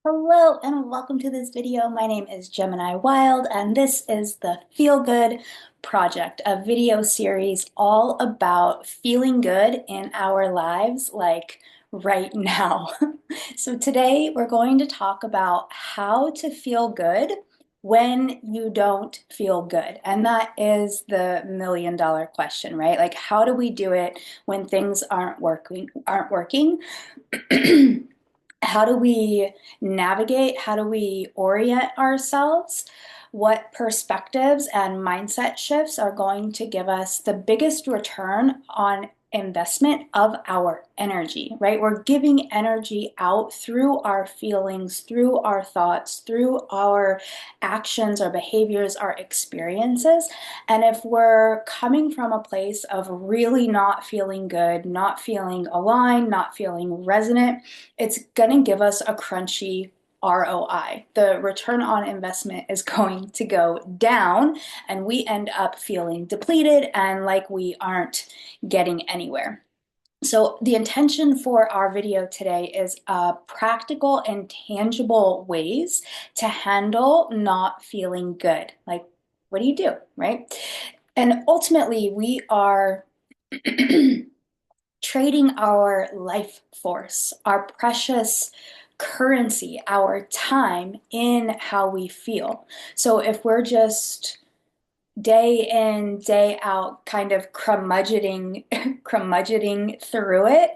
Hello and welcome to this video. My name is Gemini Wild and this is the Feel Good Project, a video series all about feeling good in our lives like right now. So today we're going to talk about how to feel good when you don't feel good. And that is the million-dollar question, right? Like how do we do it when things aren't working? How do we navigate? How do we orient ourselves? What perspectives and mindset shifts are going to give us the biggest return on investment of our energy, right? We're giving energy out through our feelings, through our thoughts, through our actions, our behaviors, our experiences. And if we're coming from a place of really not feeling good, not feeling aligned, not feeling resonant, it's going to give us a crunchy ROI. The return on investment is going to go down, and we end up feeling depleted and like we aren't getting anywhere. So the intention for our video today is practical and tangible ways to handle not feeling good. Like, what do you do, right? And ultimately, we are trading our life force, our precious currency, our time in how we feel. So if we're just day in, day out, kind of curmudgeoning through it,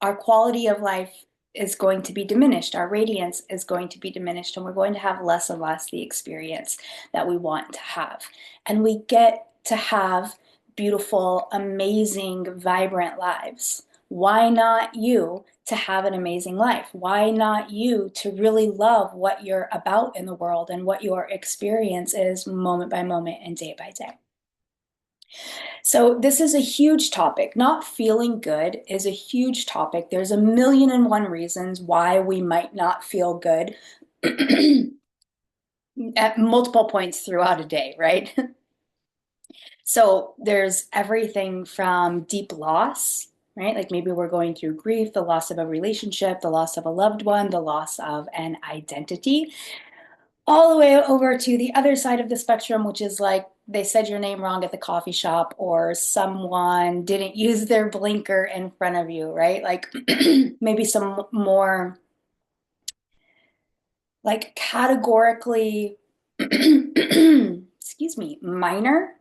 our quality of life is going to be diminished. Our radiance is going to be diminished, and we're going to have less and less the experience that we want to have. And we get to have beautiful, amazing, vibrant lives. Why not you to have an amazing life? Why not you to really love what you're about in the world and what your experience is moment by moment and day by day? So this is a huge topic. Not feeling good is a huge topic. There's a million and one reasons why we might not feel good at multiple points throughout a day, right? So there's everything from deep loss, right? Like maybe we're going through grief, the loss of a relationship, the loss of a loved one, the loss of an identity, all the way over to the other side of the spectrum, which is like they said your name wrong at the coffee shop, or someone didn't use their blinker in front of you, right? Like maybe some more like categorically, excuse me, minor,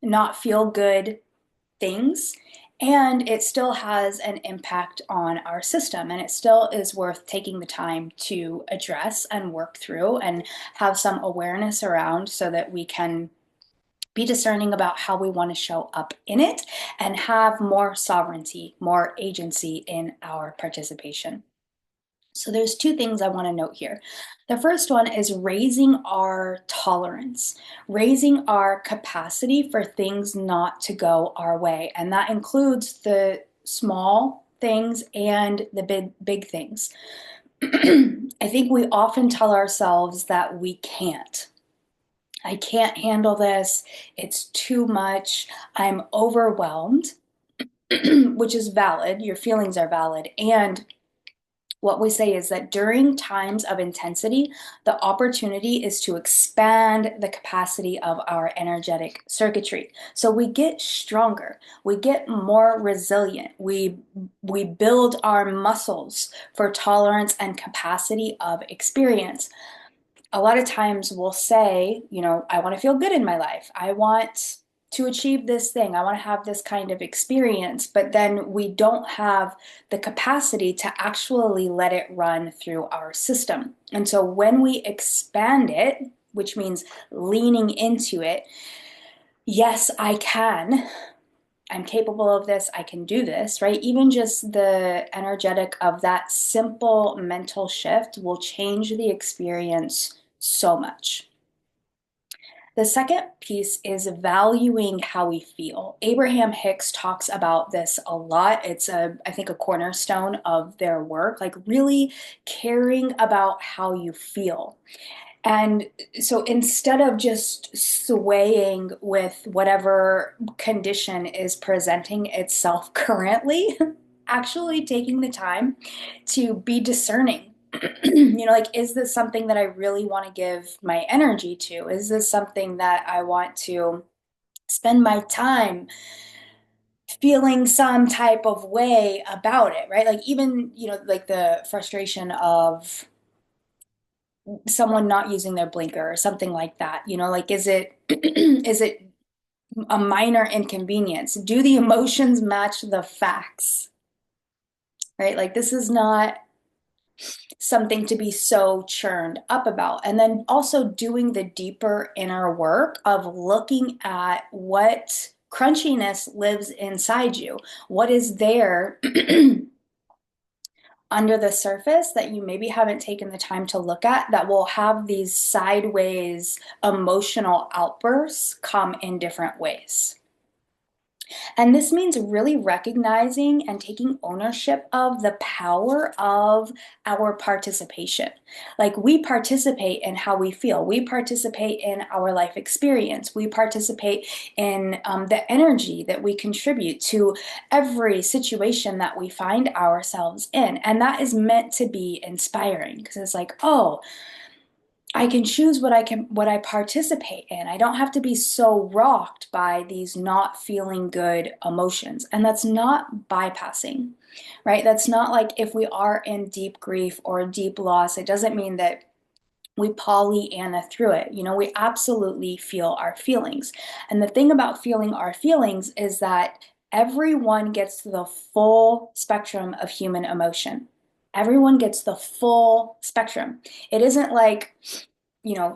not feel good things, and it still has an impact on our system, and it still is worth taking the time to address and work through and have some awareness around so that we can be discerning about how we want to show up in it and have more sovereignty, more agency in our participation. So there's two things I want to note here. The first one is raising our tolerance, raising our capacity for things not to go our way. And that includes the small things and the big things. I think we often tell ourselves that we can't. I can't handle this. It's too much. I'm overwhelmed, which is valid. Your feelings are valid. And what we say is that during times of intensity, the opportunity is to expand the capacity of our energetic circuitry. So we get stronger, we get more resilient, we build our muscles for tolerance and capacity of experience. A lot of times we'll say, I want to feel good in my life. I want to achieve this thing. I want to have this kind of experience, but then we don't have the capacity to actually let it run through our system. And so when we expand it, which means leaning into it, yes, I can. I'm capable of this. I can do this, right? Even just the energetic of that simple mental shift will change the experience so much. The second piece is valuing how we feel. Abraham Hicks talks about this a lot. It's I think a cornerstone of their work, like really caring about how you feel. And so instead of just swaying with whatever condition is presenting itself currently, actually taking the time to be discerning. Like, is this something that I really want to give my energy to? Is this something that I want to spend my time feeling some type of way about it, right? Like, even, like the frustration of someone not using their blinker or something like that, like, is it, is it a minor inconvenience? Do the emotions match the facts, right? Like, this is not something to be so churned up about. And then also doing the deeper inner work of looking at what crunchiness lives inside you. What is there under the surface that you maybe haven't taken the time to look at, that will have these sideways emotional outbursts come in different ways? And this means really recognizing and taking ownership of the power of our participation. Like, we participate in how we feel, we participate in our life experience, we participate in the energy that we contribute to every situation that we find ourselves in. And that is meant to be inspiring, because it's like, oh, I can choose what I participate in. I don't have to be so rocked by these not feeling good emotions. And that's not bypassing, right? That's not like, if we are in deep grief or deep loss, it doesn't mean that we Pollyanna through it. We absolutely feel our feelings. And the thing about feeling our feelings is that everyone gets the full spectrum of human emotion. Everyone gets the full spectrum. It isn't like,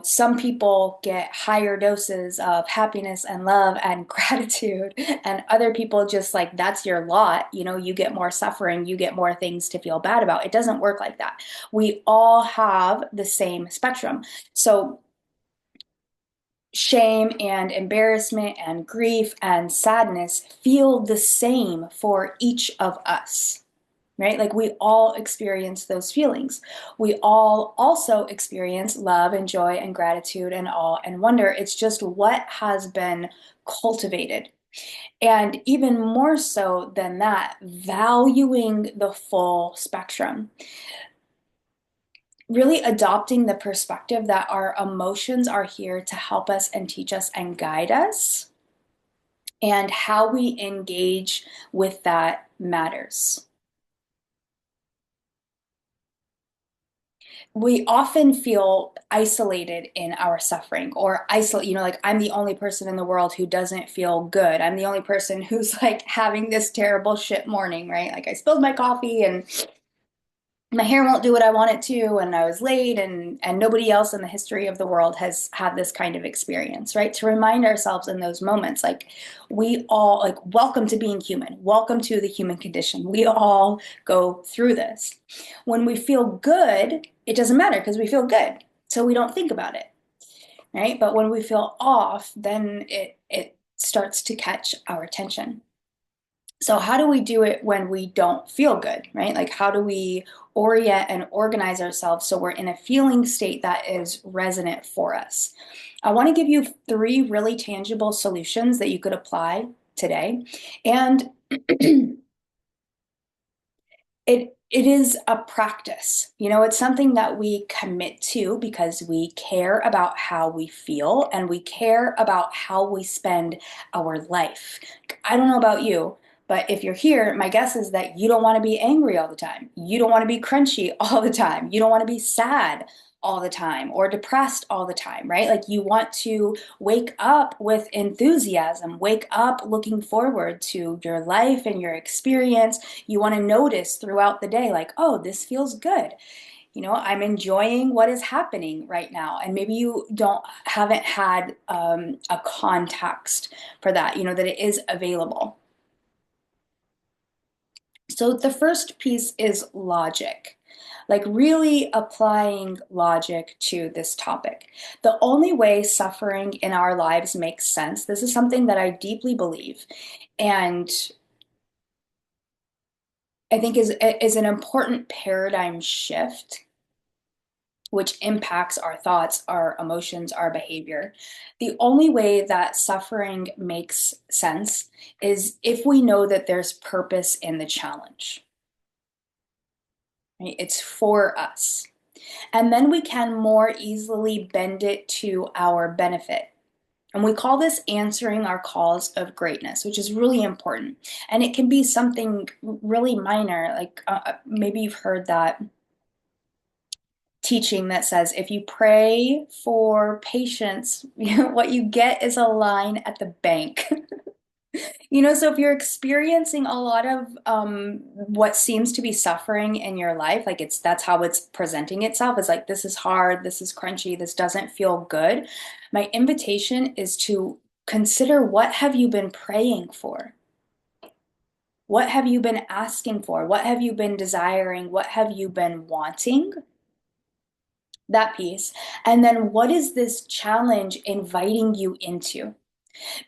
some people get higher doses of happiness and love and gratitude, and other people just, like, that's your lot. You get more suffering, you get more things to feel bad about. It doesn't work like that. We all have the same spectrum. So shame and embarrassment and grief and sadness feel the same for each of us, right? Like, we all experience those feelings. We all also experience love and joy and gratitude and awe and wonder. It's just what has been cultivated. And even more so than that, valuing the full spectrum. Really adopting the perspective that our emotions are here to help us and teach us and guide us, and how we engage with that matters. We often feel isolated in our suffering, or isolate, like, I'm the only person in the world who doesn't feel good. I'm the only person who's, like, having this terrible shit morning, right? Like, I spilled my coffee and my hair won't do what I want it to, and I was late, and nobody else in the history of the world has had this kind of experience, right? To remind ourselves in those moments, like, we all, like, welcome to being human, welcome to the human condition. We all go through this. When we feel good, it doesn't matter, because we feel good, so we don't think about it, right? But when we feel off, then it starts to catch our attention. So how do we do it when we don't feel good, right? Like, how do we orient and organize ourselves so we're in a feeling state that is resonant for us? I want to give you 3 really tangible solutions that you could apply today. And it is a practice. It's something that we commit to because we care about how we feel and we care about how we spend our life. I don't know about you, but if you're here, my guess is that you don't want to be angry all the time. You don't want to be crunchy all the time. You don't want to be sad all the time or depressed all the time, right? Like, you want to wake up with enthusiasm, wake up looking forward to your life and your experience. You want to notice throughout the day, like, oh, this feels good. I'm enjoying what is happening right now. And maybe you haven't had a context for that, that it is available. So the first piece is logic, like really applying logic to this topic. The only way suffering in our lives makes sense, this is something that I deeply believe, and I think is an important paradigm shift, which impacts our thoughts, our emotions, our behavior. The only way that suffering makes sense is if we know that there's purpose in the challenge. right? It's for us. And then we can more easily bend it to our benefit. And we call this answering our calls of greatness, which is really important. And it can be something really minor, like maybe you've heard that teaching that says if you pray for patience, what you get is a line at the bank. So if you're experiencing a lot of what seems to be suffering in your life, like that's how it's presenting itself, is like this is hard, this is crunchy, this doesn't feel good. My invitation is to consider, what have you been praying for? What have you been asking for? What have you been desiring? What have you been wanting? That piece. And then what is this challenge inviting you into?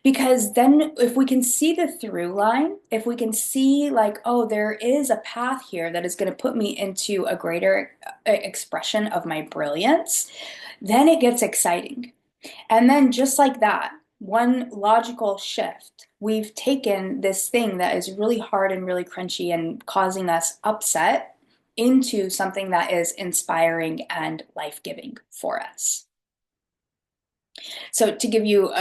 Because then, if we can see the through line, if we can see, like, oh, there is a path here that is going to put me into a greater expression of my brilliance, then it gets exciting. And then, just like that, one logical shift, we've taken this thing that is really hard and really crunchy and causing us upset into something that is inspiring and life giving for us. So to give you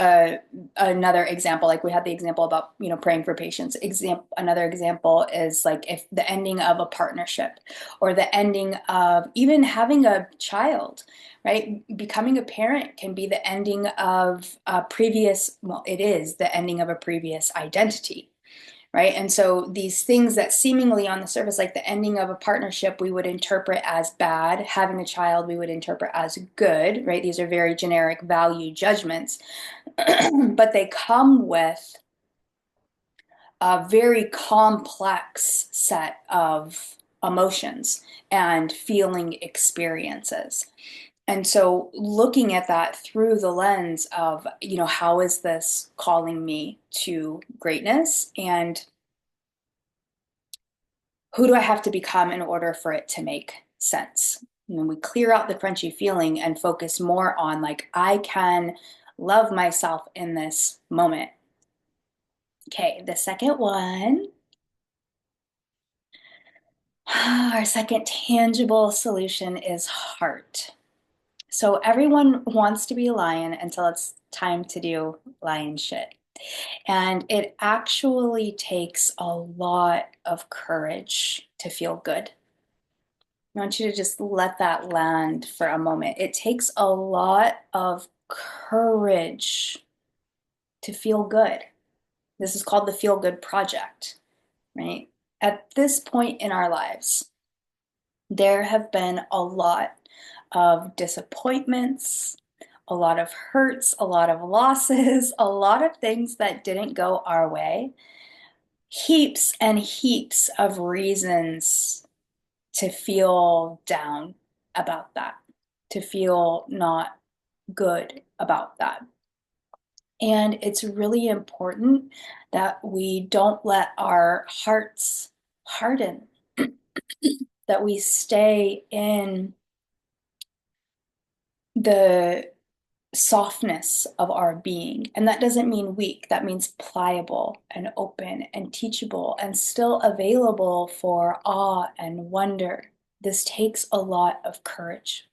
another example, like we had the example about, praying for patience. Another example is like if the ending of a partnership or the ending of even having a child, right? Becoming a parent can be the ending of it is the ending of a previous identity, right? And so these things that seemingly on the surface, like the ending of a partnership, we would interpret as bad. Having a child, we would interpret as good, right? These are very generic value judgments, but they come with a very complex set of emotions and feeling experiences. And so looking at that through the lens of, how is this calling me to greatness? And who do I have to become in order for it to make sense? We clear out the crunchy feeling and focus more on, like, I can love myself in this moment. Okay, the second one, our second tangible solution is heart. So everyone wants to be a lion until it's time to do lion shit. And it actually takes a lot of courage to feel good. I want you to just let that land for a moment. It takes a lot of courage to feel good. This is called the Feel Good Project, right? At this point in our lives, there have been a lot of disappointments, a lot of hurts, a lot of losses, a lot of things that didn't go our way, heaps and heaps of reasons to feel down about that, to feel not good about that. And it's really important that we don't let our hearts harden, that we stay in the softness of our being. And that doesn't mean weak, that means pliable and open and teachable and still available for awe and wonder. This takes a lot of courage.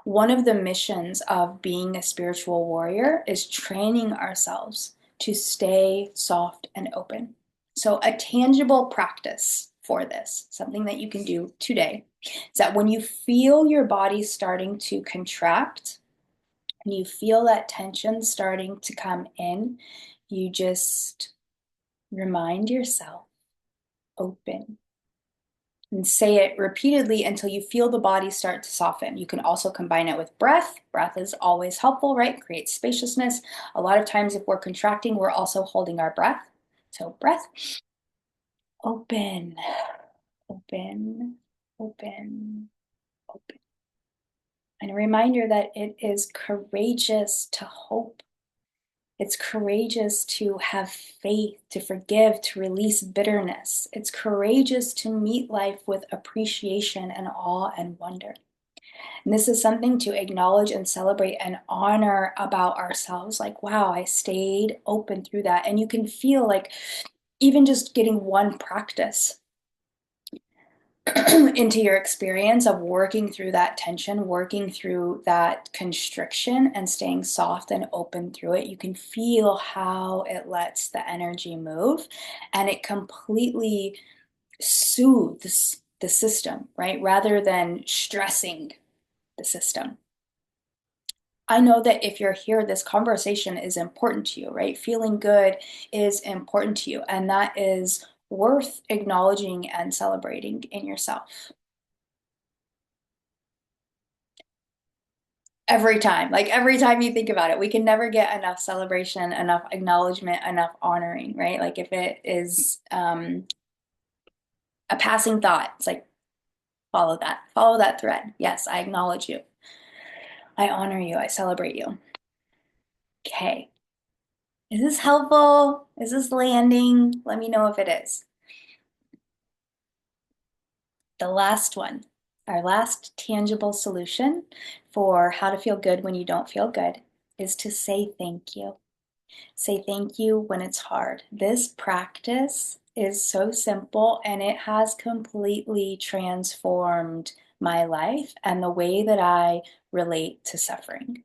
One of the missions of being a spiritual warrior is training ourselves to stay soft and open. So, a tangible practice for this, something that you can do today, is that when you feel your body starting to contract, and you feel that tension starting to come in, you just remind yourself, open, and say it repeatedly until you feel the body start to soften. You can also combine it with breath. Breath is always helpful, right? Creates spaciousness. A lot of times if we're contracting, we're also holding our breath. So breath, open, open, open, open. And a reminder that it is courageous to hope. It's courageous to have faith, to forgive, to release bitterness. It's courageous to meet life with appreciation and awe and wonder. And this is something to acknowledge and celebrate and honor about ourselves. Like, wow, I stayed open through that. And you can feel like even just getting one practice into your experience of working through that tension, working through that constriction, and staying soft and open through it, you can feel how it lets the energy move and it completely soothes the system, right? Rather than stressing the system. I know that if you're here, this conversation is important to you, right? Feeling good is important to you, and that is worth acknowledging and celebrating in yourself. Every time, like every time you think about it, we can never get enough celebration, enough acknowledgement, enough honoring, right? Like if it is a passing thought, it's like follow that thread. Yes, I acknowledge you. I honor you. I celebrate you. Okay. Is this helpful? Is this landing? Let me know if it is. The last one, our last tangible solution for how to feel good when you don't feel good is to say thank you. Say thank you when it's hard. This practice is so simple and it has completely transformed my life and the way that I relate to suffering.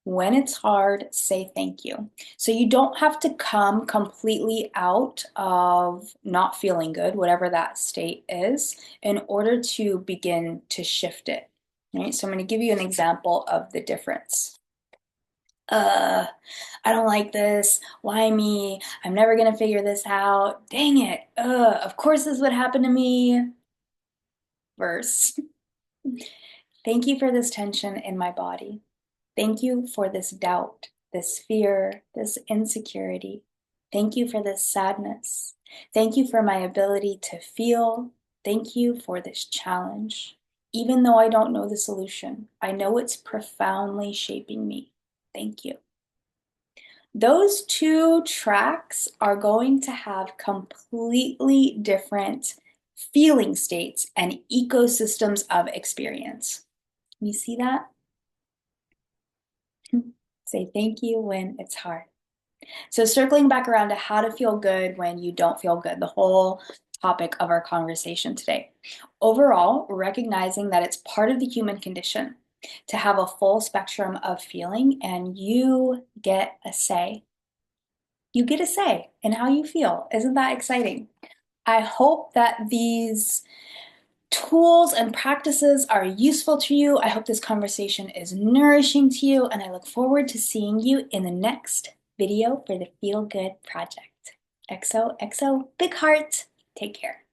When it's hard, say thank you. So you don't have to come completely out of not feeling good, whatever that state is, in order to begin to shift it. Right? So I'm going to give you an example of the difference. Uh, I don't like this. Why me? I'm never going to figure this out. Dang it. Of course this would happen to me. Verse. Thank you for this tension in my body. Thank you for this doubt, this fear, this insecurity. Thank you for this sadness. Thank you for my ability to feel. Thank you for this challenge. Even though I don't know the solution, I know it's profoundly shaping me. Thank you. Those two tracks are going to have completely different feeling states and ecosystems of experience. You see that? Say thank you when it's hard. So, circling back around to how to feel good when you don't feel good, the whole topic of our conversation today. Overall, recognizing that it's part of the human condition to have a full spectrum of feeling, and you get a say. You get a say in how you feel. Isn't that exciting? I hope that these tools and practices are useful to you. I hope this conversation is nourishing to you, and I look forward to seeing you in the next video for the Feel Good Project. XOXO, big heart. Take care.